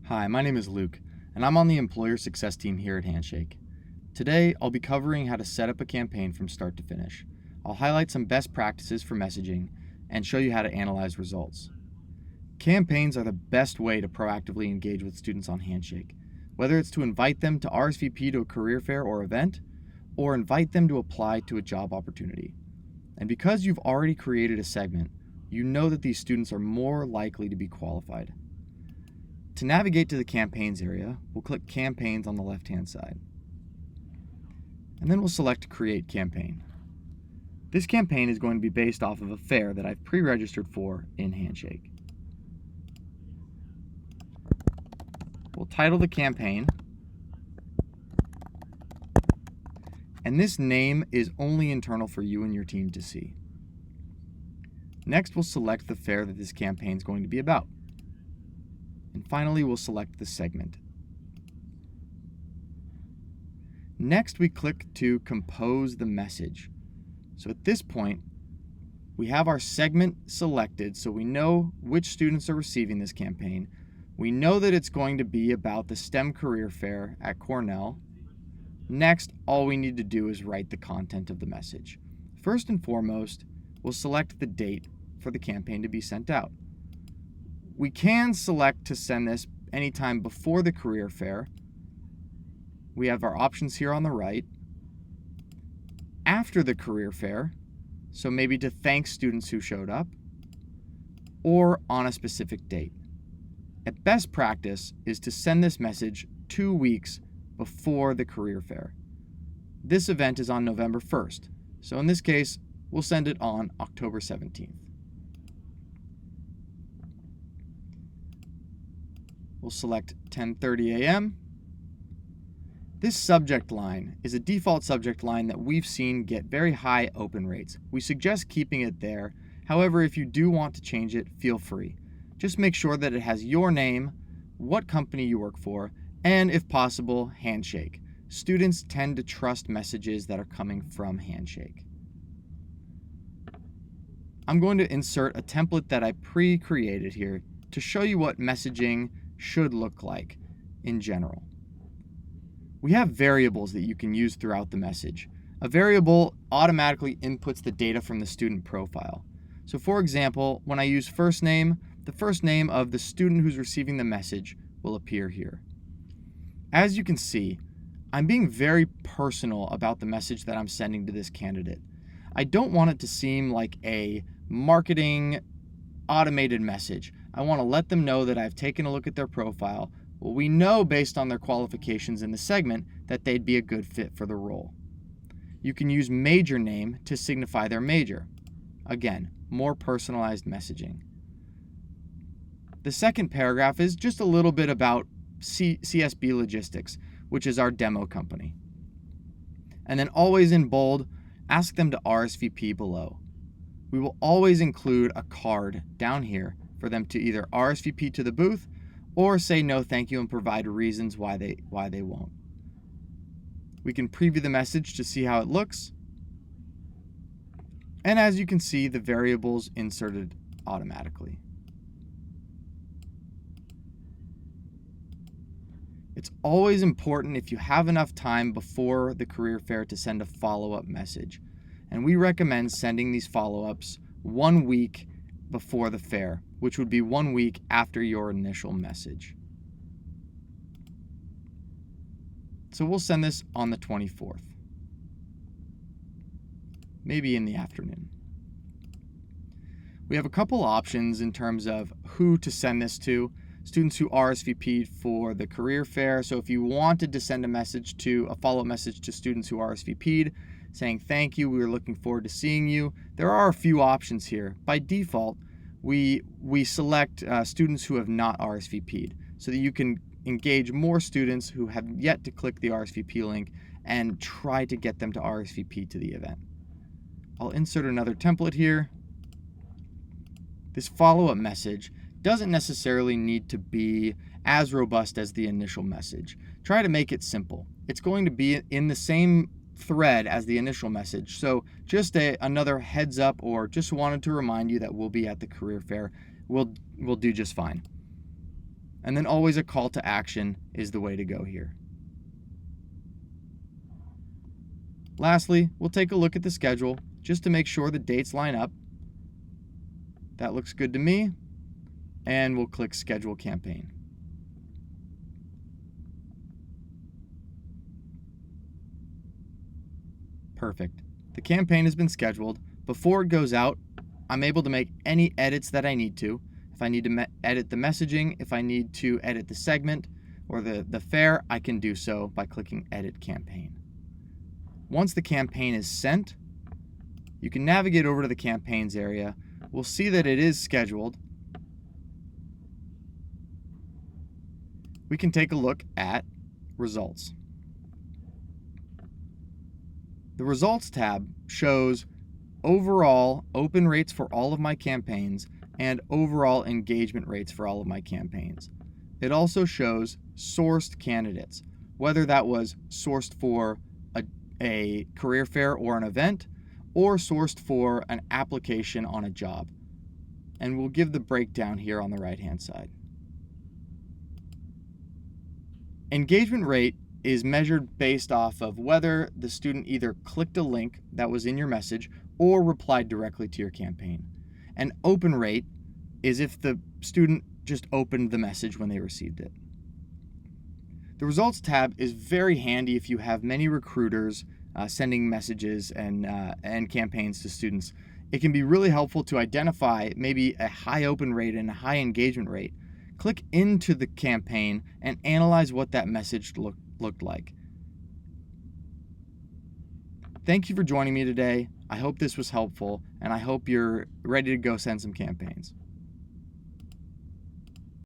Hi, my name is Luke, and I'm on the Employer Success team here at Handshake. Today, I'll be covering how to set up a campaign from start to finish. I'll highlight some best practices for messaging and show you how to analyze results. Campaigns are the best way to proactively engage with students on Handshake, whether it's to invite them to RSVP to a career fair or event, or invite them to apply to a job opportunity. And because you've already created a segment, you know that these students are more likely to be qualified. To navigate to the campaigns area, we'll click Campaigns on the left-hand side. And then we'll select Create Campaign. This campaign is going to be based off of a fair that I've pre-registered for in Handshake. We'll title the campaign, and this name is only internal for you and your team to see. Next, we'll select the fair that this campaign is going to be about. And finally, we'll select the segment. Next, we click to compose the message. So at this point, we have our segment selected, so we know which students are receiving this campaign. We know that it's going to be about the STEM career fair at Cornell. Next, all we need to do is write the content of the message. First and foremost, we'll select the date for the campaign to be sent out. We can select to send this anytime before the career fair. We have our options here on the right. After the career fair, so maybe to thank students who showed up, or on a specific date. At best practice is to send this message 2 weeks before the career fair. This event is on November 1st, so in this case, we'll send it on October 17th. We'll select 10:30 a.m. This subject line is a default subject line that we've seen get very high open rates. We suggest keeping it there. However, if you do want to change it, feel free. Just make sure that it has your name, what company you work for, and if possible, Handshake. Students tend to trust messages that are coming from Handshake. I'm going to insert a template that I pre-created here to show you what messaging should look like in general. We have variables that you can use throughout the message. A variable automatically inputs the data from the student profile. So for example, when I use first name, the first name of the student who's receiving the message will appear here. As you can see, I'm being very personal about the message that I'm sending to this candidate. I don't want it to seem like a marketing automated message. I want to let them know that I've taken a look at their profile. Well, we know based on their qualifications in the segment that they'd be a good fit for the role. You can use major name to signify their major. Again, more personalized messaging. The second paragraph is just a little bit about CSB Logistics, which is our demo company. And then always in bold, ask them to RSVP below. We will always include a card down here for them to either RSVP to the booth or say no thank you and provide reasons why they won't. We can preview the message to see how it looks. And as you can see, the variables inserted automatically. It's always important if you have enough time before the career fair to send a follow-up message. And we recommend sending these follow-ups 1 week before the fair, which would be 1 week after your initial message. So we'll send this on the 24th, maybe in the afternoon. We have a couple options in terms of who to send this to. Students who RSVP'd for the career fair. So if you wanted to send a follow-up message to students who RSVP'd, saying thank you, we were looking forward to seeing you, there are a few options here. By default, we select students who have not RSVP'd so that you can engage more students who have yet to click the RSVP link and try to get them to RSVP to the event. I'll insert another template here. This follow-up message doesn't necessarily need to be as robust as the initial message. Try to make it simple. It's going to be in the same thread as the initial message. So just another heads up, or just wanted to remind you that we'll be at the career fair, will do just fine. And then always a call to action is the way to go here. Lastly, we'll take a look at the schedule just to make sure the dates line up. That looks good to me. And we'll click Schedule Campaign. Perfect. The campaign has been scheduled. Before it goes out, I'm able to make any edits that I need to. If I need to edit the messaging, if I need to edit the segment or the fare, I can do so by clicking Edit Campaign. Once the campaign is sent, you can navigate over to the campaigns area. We'll see that it is scheduled. We can take a look at results. The results tab shows overall open rates for all of my campaigns and overall engagement rates for all of my campaigns. It also shows sourced candidates, whether that was sourced for a career fair or an event, or sourced for an application on a job. And we'll give the breakdown here on the right-hand side. Engagement rate is measured based off of whether the student either clicked a link that was in your message or replied directly to your campaign. And open rate is if the student just opened the message when they received it. The results tab is very handy if you have many recruiters sending messages and campaigns to students. It can be really helpful to identify maybe a high open rate and a high engagement rate. Click into the campaign and analyze what that message looked like. Thank you for joining me today. I hope this was helpful, and I hope you're ready to go send some campaigns.